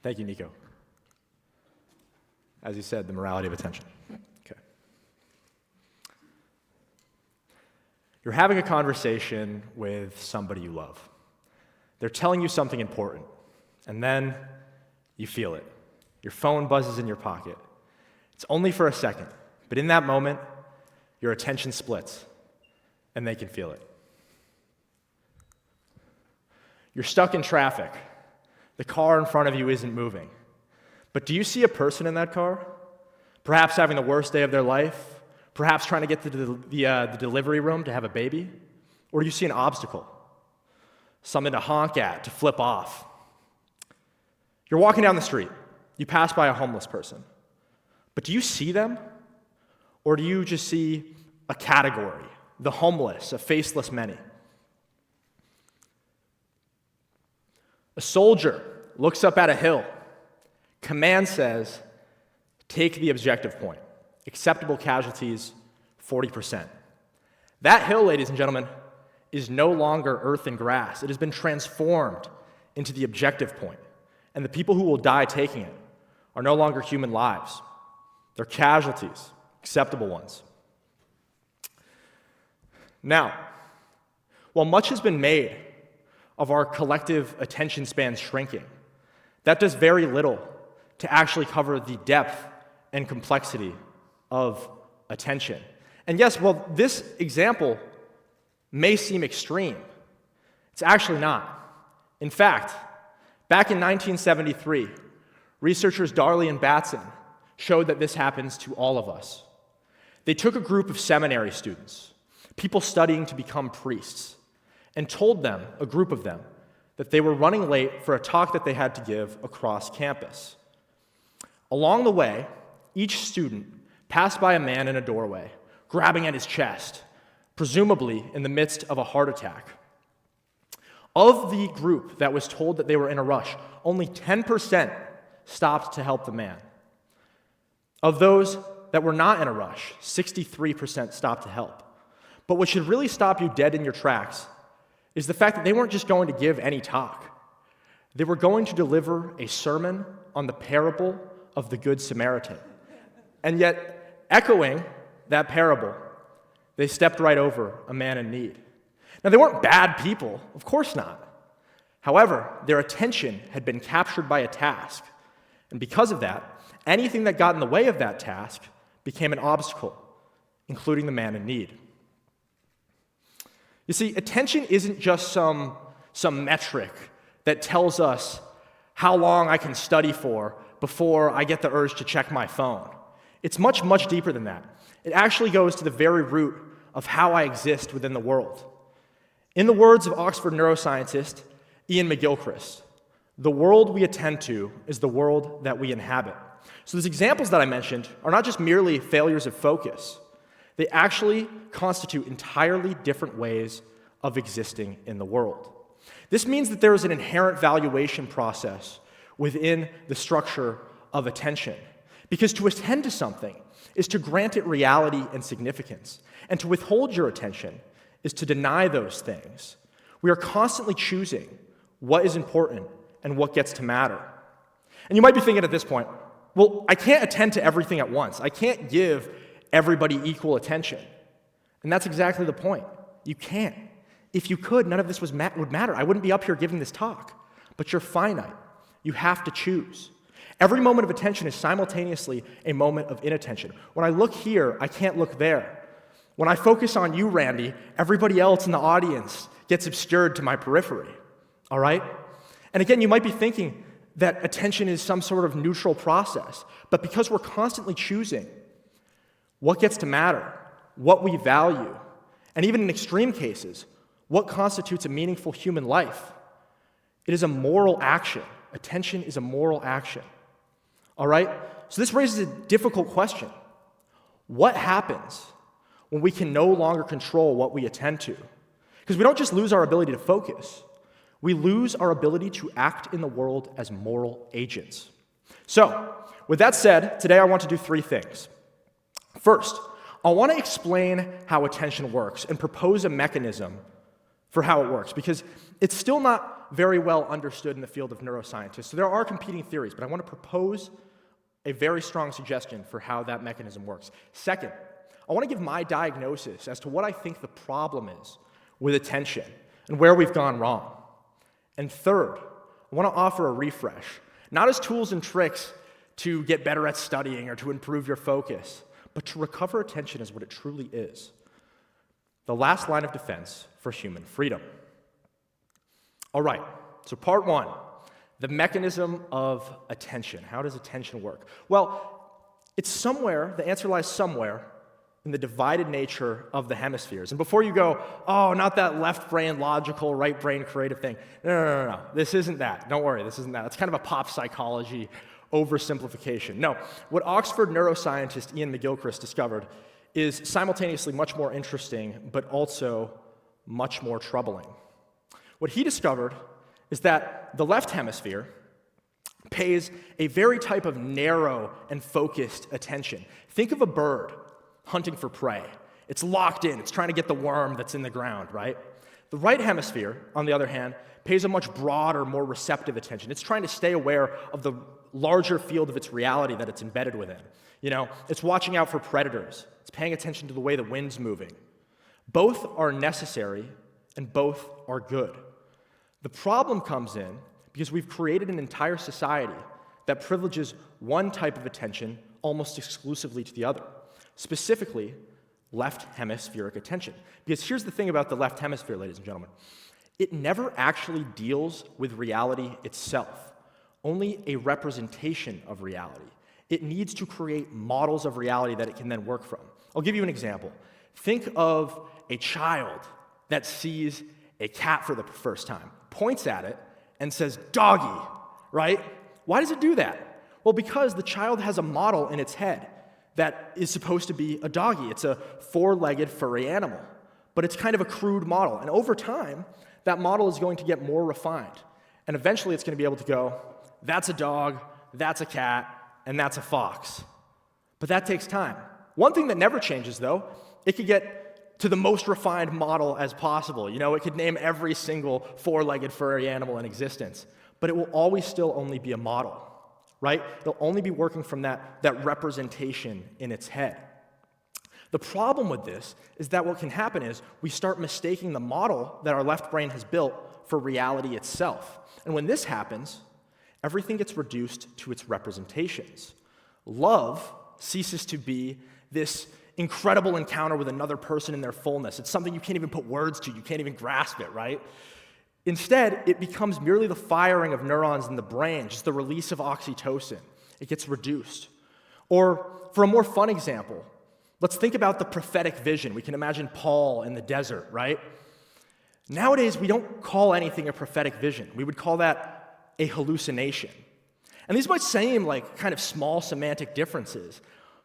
Thank you, Nico. As you said, the morality of attention. Okay. You're having a conversation with somebody you love. They're telling you something important, and then you feel it. Your phone buzzes in your pocket. It's only for a second, but in that moment, your attention splits, and they can feel it. You're stuck in traffic. The car in front of you isn't moving. But do you see a person in that car? Perhaps having the worst day of their life? Perhaps trying to get to the delivery room to have a baby? Or do you see an obstacle? Something to honk at, to flip off? You're walking down the street. You pass by a homeless person. But do you see them? Or do you just see a category, the homeless, a faceless many? A soldier looks up at a hill. Command says, take the objective point. Acceptable casualties, 40%. That hill, ladies and gentlemen, is no longer earth and grass. It has been transformed into the objective point. And the people who will die taking it are no longer human lives. They're casualties, acceptable ones. Now, while much has been made of our collective attention span shrinking, that does very little to actually cover the depth and complexity of attention. And yes, while this example may seem extreme, it's actually not. In fact, back in 1973, researchers Darley and Batson showed that this happens to all of us. They took a group of seminary students, people studying to become priests, and told them, a group of them, that they were running late for a talk that they had to give across campus. Along the way, each student passed by a man in a doorway, grabbing at his chest, presumably in the midst of a heart attack. Of the group that was told that they were in a rush, only 10% stopped to help the man. Of those that were not in a rush, 63% stopped to help. But what should really stop you dead in your tracks is the fact that they weren't just going to give any talk. They were going to deliver a sermon on the parable of the Good Samaritan. And yet, echoing that parable, they stepped right over a man in need. Now, they weren't bad people, of course not. However, their attention had been captured by a task. And because of that, anything that got in the way of that task became an obstacle, including the man in need. You see, attention isn't just some metric that tells us how long I can study for before I get the urge to check my phone. It's much, much deeper than that. It actually goes to the very root of how I exist within the world. In the words of Oxford neuroscientist Ian McGilchrist, the world we attend to is the world that we inhabit. So those examples that I mentioned are not just merely failures of focus. They actually constitute entirely different ways of existing in the world. This means that there is an inherent valuation process within the structure of attention. Because to attend to something is to grant it reality and significance. And to withhold your attention is to deny those things. We are constantly choosing what is important and what gets to matter. And you might be thinking at this point, well, I can't attend to everything at once. I can't give everybody equal attention. And that's exactly the point. You can't. If you could, none of this would matter. I wouldn't be up here giving this talk. But you're finite. You have to choose. Every moment of attention is simultaneously a moment of inattention. When I look here, I can't look there. When I focus on you, Randy, everybody else in the audience gets obscured to my periphery. All right? And again, you might be thinking that attention is some sort of neutral process. But because we're constantly choosing what gets to matter, what we value, and even in extreme cases, what constitutes a meaningful human life, it is a moral action. Attention is a moral action. All right? So this raises a difficult question. What happens when we can no longer control what we attend to? Because we don't just lose our ability to focus. We lose our ability to act in the world as moral agents. So, with that said, today I want to do three things. First, I want to explain how attention works and propose a mechanism for how it works, because it's still not very well understood in the field of neuroscientists. So there are competing theories, but I want to propose a very strong suggestion for how that mechanism works. Second, I want to give my diagnosis as to what I think the problem is with attention and where we've gone wrong. And third, I want to offer a refresh, not as tools and tricks to get better at studying or to improve your focus, but to recover attention as what it truly is: the last line of defense for human freedom. All right, so part one, the mechanism of attention. How does attention work? Well, it's somewhere, the answer lies somewhere in the divided nature of the hemispheres. And before you go, oh, not that left brain logical, right brain creative thing. No. This isn't that. Don't worry, this isn't that. It's kind of a pop psychology oversimplification. No, what Oxford neuroscientist Ian McGilchrist discovered is simultaneously much more interesting, but also much more troubling. What he discovered is that the left hemisphere pays a very type of narrow and focused attention. Think of a bird hunting for prey. It's locked in. It's trying to get the worm that's in the ground, right? The right hemisphere, on the other hand, pays a much broader, more receptive attention. It's trying to stay aware of the larger field of its reality that it's embedded within. It's watching out for predators. It's paying attention to the way the wind's moving. Both are necessary and both are good. The problem comes in because we've created an entire society that privileges one type of attention almost exclusively to the other, specifically left hemispheric attention. Because here's the thing about the left hemisphere, ladies and gentlemen. It never actually deals with reality itself, only a representation of reality. It needs to create models of reality that it can then work from. I'll give you an example. Think of a child that sees a cat for the first time, points at it, and says, "Doggy," right? Why does it do that? Well, because the child has a model in its head that is supposed to be a doggy. It's a four-legged furry animal, but it's kind of a crude model. And over time, that model is going to get more refined. And eventually it's going to be able to go, that's a dog, that's a cat, and that's a fox. But that takes time. One thing that never changes, though, it could get to the most refined model as possible. It could name every single four-legged furry animal in existence, but it will always still only be a model, right? It'll only be working from that representation in its head. The problem with this is that what can happen is we start mistaking the model that our left brain has built for reality itself. And when this happens, everything gets reduced to its representations. Love ceases to be this incredible encounter with another person in their fullness. It's something you can't even put words to. You can't even grasp it, right? Instead, it becomes merely the firing of neurons in the brain, just the release of oxytocin. It gets reduced. Or, for a more fun example, let's think about the prophetic vision. We can imagine Paul in the desert, right? Nowadays, we don't call anything a prophetic vision. We would call that a hallucination. And these might seem like kind of small semantic differences,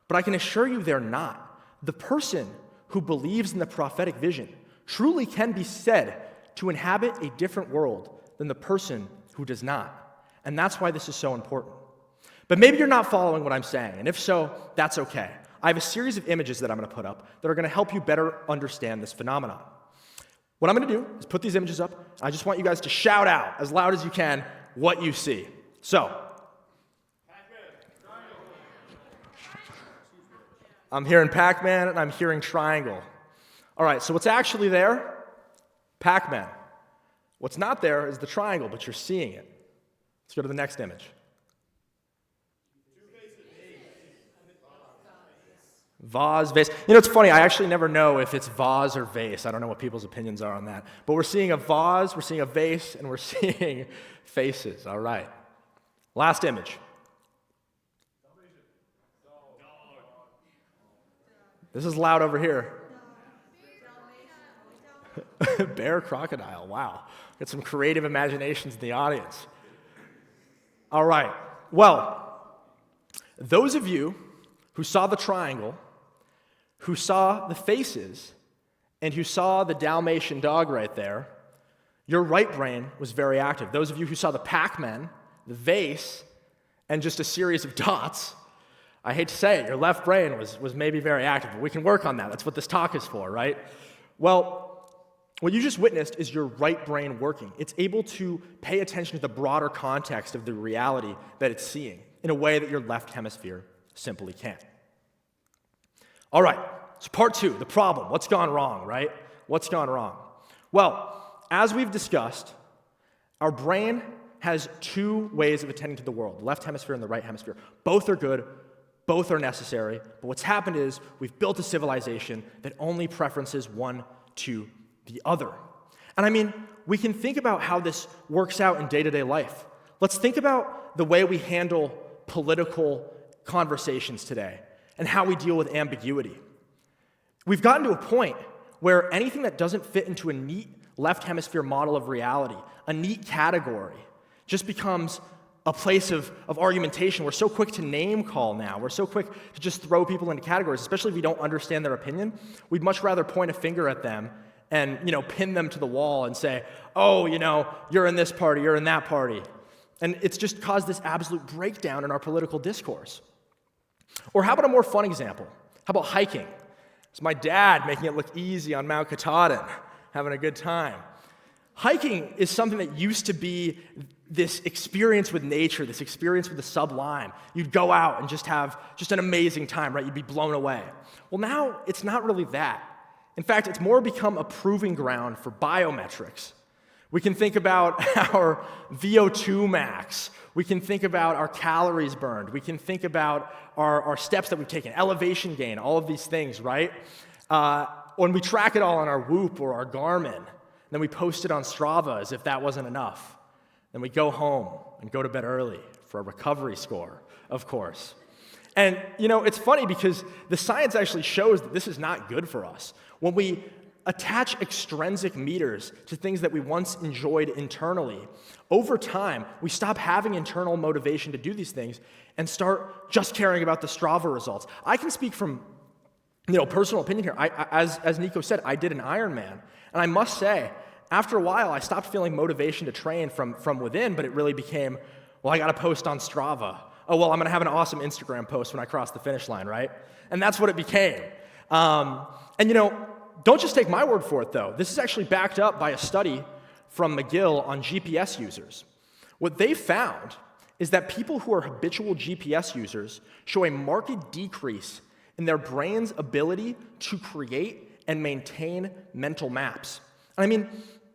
but I can assure you they're not. The person who believes in the prophetic vision truly can be said to inhabit a different world than the person who does not. And that's why this is so important. But maybe you're not following what I'm saying, and if so, that's okay. I have a series of images that I'm going to put up that are going to help you better understand this phenomenon. What I'm going to do is put these images up. I just want you guys to shout out as loud as you can what you see. So, I'm hearing Pac-Man and I'm hearing triangle. All right, so what's actually there? Pac-Man. What's not there is the triangle, but you're seeing it. Let's go to the next image. Vase, vase. It's funny, I actually never know if it's vase or vase. I don't know what people's opinions are on that. But we're seeing a vase, we're seeing a vase, and we're seeing faces. All right. Last image. This is loud over here. Bear, crocodile. Wow. Got some creative imaginations in the audience. All right. Well, those of you who saw the triangle, who saw the faces, and who saw the Dalmatian dog right there, your right brain was very active. Those of you who saw the Pac-Man, the vase, and just a series of dots, I hate to say it, your left brain was maybe very active, but we can work on that. That's what this talk is for, right? Well, what you just witnessed is your right brain working. It's able to pay attention to the broader context of the reality that it's seeing in a way that your left hemisphere simply can't. All right, so part 2, the problem. What's gone wrong, right? What's gone wrong? Well, as we've discussed, our brain has 2 ways of attending to the world, the left hemisphere and the right hemisphere. Both are good, both are necessary, but what's happened is we've built a civilization that only preferences one to the other. And I mean, we can think about how this works out in day-to-day life. Let's think about the way we handle political conversations today and how we deal with ambiguity. We've gotten to a point where anything that doesn't fit into a neat left hemisphere model of reality, a neat category, just becomes a place of argumentation. We're so quick to name call now. We're so quick to just throw people into categories, especially if we don't understand their opinion. We'd much rather point a finger at them and pin them to the wall and say, oh, you're in this party, you're in that party. And it's just caused this absolute breakdown in our political discourse. Or how about a more fun example? How about hiking? It's my dad making it look easy on Mount Katahdin, having a good time. Hiking is something that used to be this experience with nature, this experience with the sublime. You'd go out and just have an amazing time, right? You'd be blown away. Well, now it's not really that. In fact, it's more become a proving ground for biometrics. We can think about our VO2 max. We can think about our calories burned. We can think about our steps that we've taken, elevation gain, all of these things, right? When we track it all on our Whoop or our Garmin, then we post it on Strava as if that wasn't enough. Then we go home and go to bed early for a recovery score, of course. And, it's funny because the science actually shows that this is not good for us. When we attach extrinsic meters to things that we once enjoyed internally, over time, we stop having internal motivation to do these things and start just caring about the Strava results. I can speak from, personal opinion here. As Nico said, I did an Ironman, and I must say, after a while, I stopped feeling motivation to train from within, but it really became, well, I got to post on Strava. Oh, well, I'm going to have an awesome Instagram post when I cross the finish line, right? And that's what it became. Don't just take my word for it, though. This is actually backed up by a study from McGill on GPS users. What they found is that people who are habitual GPS users show a marked decrease in their brain's ability to create and maintain mental maps. And I mean,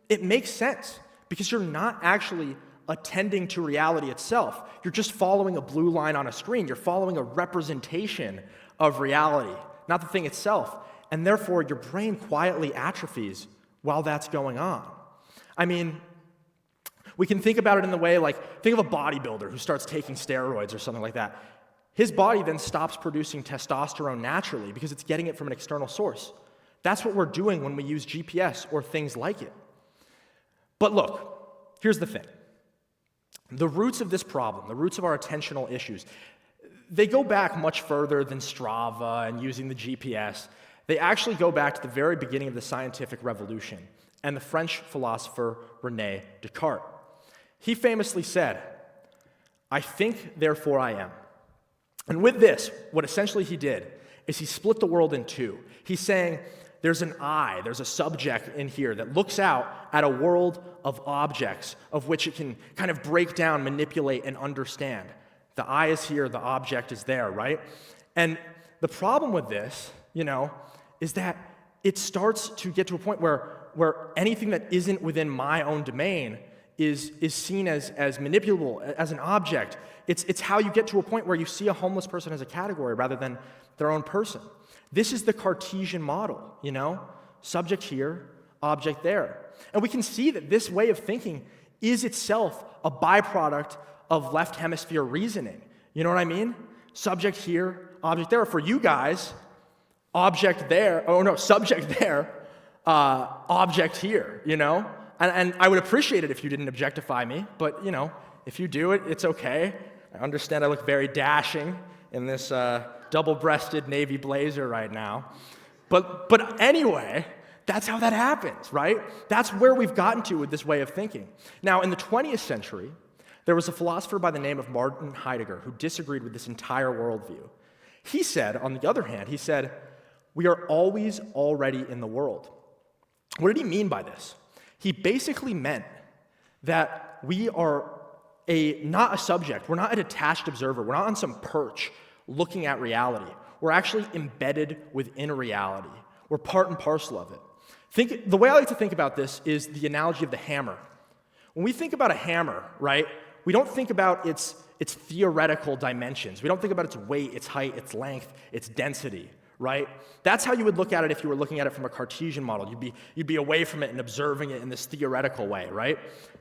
it makes sense because you're not actually attending to reality itself. You're just following a blue line on a screen. You're following a representation of reality, not the thing itself. And therefore, your brain quietly atrophies while that's going on. I mean, we can think about it in the way think of a bodybuilder who starts taking steroids or something like that. His body then stops producing testosterone naturally because it's getting it from an external source. That's what we're doing when we use GPS or things like it. But look, here's the thing. The roots of this problem, the roots of our attentional issues, they go back much further than Strava and using the GPS. They actually go back to the very beginning of the scientific revolution and the French philosopher René Descartes. He famously said, "I think, therefore I am." And with this, what essentially he did is he split the world in two. He's saying, there's an I, there's a subject in here that looks out at a world of objects of which it can kind of break down, manipulate, and understand. The I is here, the object is there, right? And the problem with this, is that it starts to get to a point where anything that isn't within my own domain is seen as manipulable, as an object. It's how you get to a point where you see a homeless person as a category rather than their own person. This is the Cartesian model, subject here, object there. And we can see that this way of thinking is itself a byproduct of left hemisphere reasoning. You know what I mean? Subject here, object there. For you guys, object there, subject there, object here, And I would appreciate it if you didn't objectify me, but, if you do it, it's okay. I understand I look very dashing in this double-breasted navy blazer right now. But anyway, that's how that happens, right? That's where we've gotten to with this way of thinking. Now, in the 20th century, there was a philosopher by the name of Martin Heidegger who disagreed with this entire worldview. He said, on the other hand, we are always already in the world. What did he mean by this? He basically meant that we are not a subject. We're not a detached observer. We're not on some perch looking at reality. We're actually embedded within reality. We're part and parcel of it. The way I like to think about this is the analogy of the hammer. When we think about a hammer, right, we don't think about its theoretical dimensions. We don't think about its weight, its height, its length, its density, right? That's how you would look at it if you were looking at it from a Cartesian model. You'd be away from it and observing it in this theoretical way, right?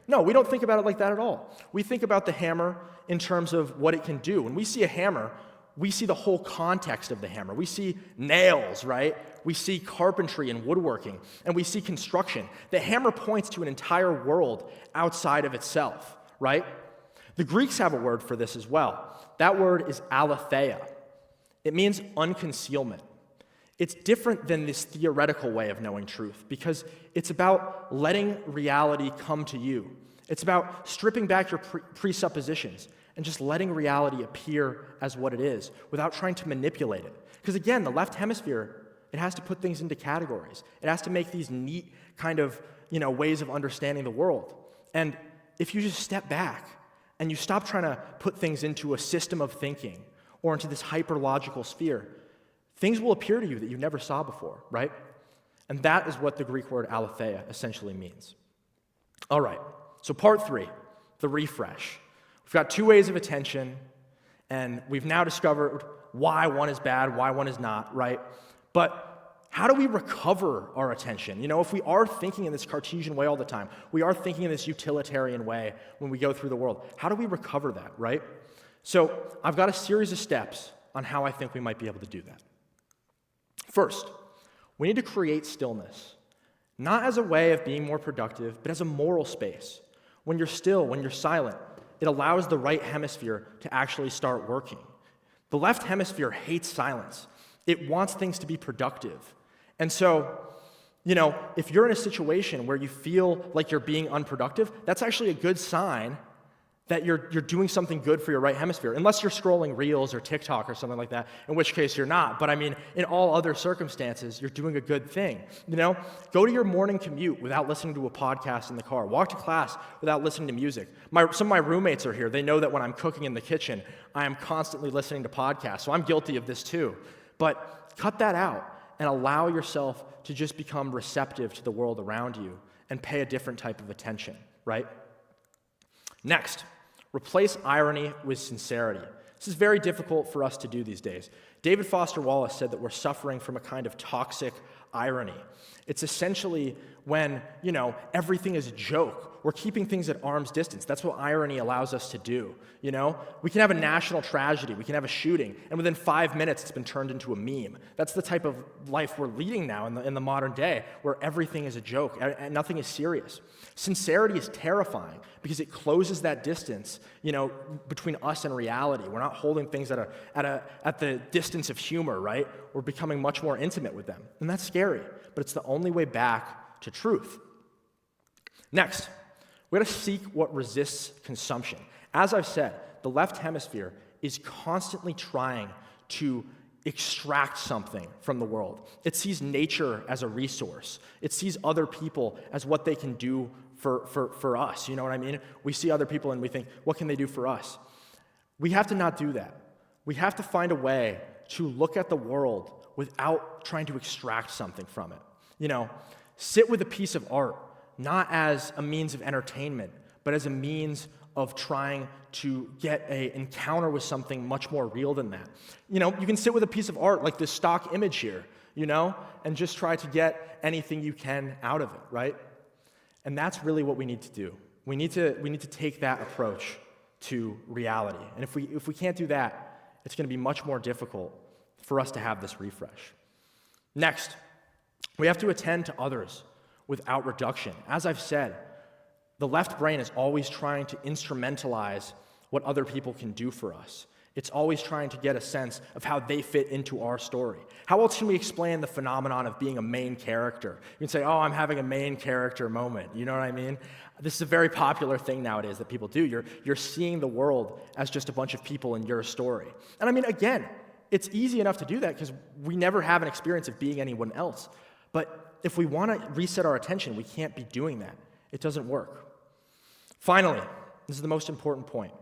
No, we don't think about it like that at all. We think about the hammer in terms of what it can do. When we see a hammer, we see the whole context of the hammer. We see nails, right? We see carpentry and woodworking, and we see construction. The hammer points to an entire world outside of itself, right? The Greeks have a word for this as well. That word is aletheia. It means unconcealment. It's different than this theoretical way of knowing truth because it's about letting reality come to you. It's about stripping back your presuppositions and just letting reality appear as what it is without trying to manipulate it. Because again, the left hemisphere, it has to put things into categories. It has to make these neat kind of, ways of understanding the world. And if you just step back and you stop trying to put things into a system of thinking or into this hyper-logical sphere, things will appear to you that you never saw before, right? And that is what the Greek word aletheia essentially means. All right, so part 3, the refresh. We've got 2 ways of attention, and we've now discovered why one is bad, why one is not, right? But how do we recover our attention? If we are thinking in this Cartesian way all the time, we are thinking in this utilitarian way when we go through the world, how do we recover that, right? So I've got a series of steps on how I think we might be able to do that. First, we need to create stillness, not as a way of being more productive, but as a moral space. When you're still, when you're silent, it allows the right hemisphere to actually start working. The left hemisphere hates silence. It wants things to be productive. And so, if you're in a situation where you feel like you're being unproductive, that's actually a good sign that you're doing something good for your right hemisphere, unless you're scrolling Reels or TikTok or something like that, in which case you're not. But in all other circumstances, you're doing a good thing. Go to your morning commute without listening to a podcast in the car. Walk to class without listening to music. Some of my roommates are here. They know that when I'm cooking in the kitchen, I am constantly listening to podcasts, so I'm guilty of this too. But cut that out and allow yourself to just become receptive to the world around you and pay a different type of attention, right? Next, replace irony with sincerity. This is very difficult for us to do these days. David Foster Wallace said that we're suffering from a kind of toxic irony. It's essentially when, everything is a joke. We're keeping things at arm's distance. That's what irony allows us to do, We can have a national tragedy. We can have a shooting, and within 5 minutes, it's been turned into a meme. That's the type of life we're leading now in the modern day, where everything is a joke and nothing is serious. Sincerity is terrifying because it closes that distance, between us and reality. We're not holding things at the distance of humor, right? We're becoming much more intimate with them, and that's scary, but it's the only way back to truth. Next, we got to seek what resists consumption. As I've said, the left hemisphere is constantly trying to extract something from the world. It sees nature as a resource. It sees other people as what they can do for us. You know what I mean? We see other people and we think, what can they do for us? We have to not do that. We have to find a way to look at the world without trying to extract something from it. Sit with a piece of art, not as a means of entertainment, but as a means of trying to get an encounter with something much more real than that. You can sit with a piece of art like this stock image here, and just try to get anything you can out of it, right? And that's really what we need to do. We need to take that approach to reality. And if we can't do that, it's going to be much more difficult for us to have this refresh. Next, we have to attend to others without reduction. As I've said, the left brain is always trying to instrumentalize what other people can do for us. It's always trying to get a sense of how they fit into our story. How else can we explain the phenomenon of being a main character? You can say, oh, I'm having a main character moment. You know what I mean? This is a very popular thing nowadays that people do. You're seeing the world as just a bunch of people in your story. And again, it's easy enough to do that because we never have an experience of being anyone else. But if we want to reset our attention, we can't be doing that. It doesn't work. Finally, this is the most important point.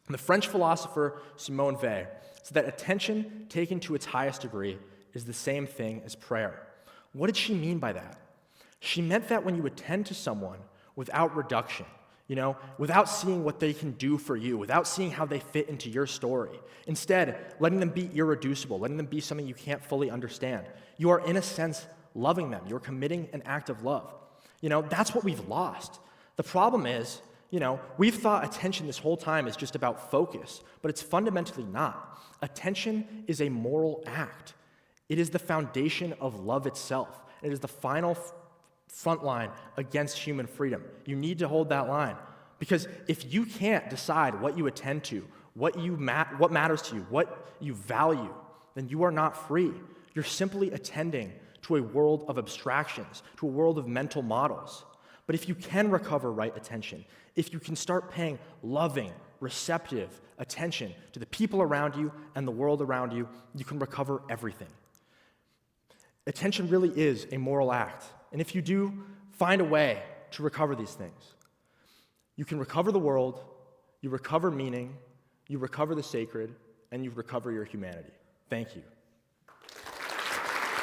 The French philosopher Simone Weil said that attention taken to its highest degree is the same thing as prayer. What did she mean by that? She meant that when you attend to someone without reduction, without seeing what they can do for you, without seeing how they fit into your story, instead, letting them be irreducible, letting them be something you can't fully understand, you are, in a sense, loving them. You're committing an act of love. That's what we've lost. The problem is, we've thought attention this whole time is just about focus, but it's fundamentally not. Attention is a moral act. It is the foundation of love itself. It is the final front line against human freedom. You need to hold that line, because if you can't decide what you attend to, what matters to you, what you value, then you are not free. You're simply attending to a world of abstractions, to a world of mental models. But if you can recover right attention, if you can start paying loving, receptive attention to the people around you and the world around you, you can recover everything. Attention really is a moral act. And if you do find a way to recover these things, you can recover the world, you recover meaning, you recover the sacred, and you recover your humanity. Thank you.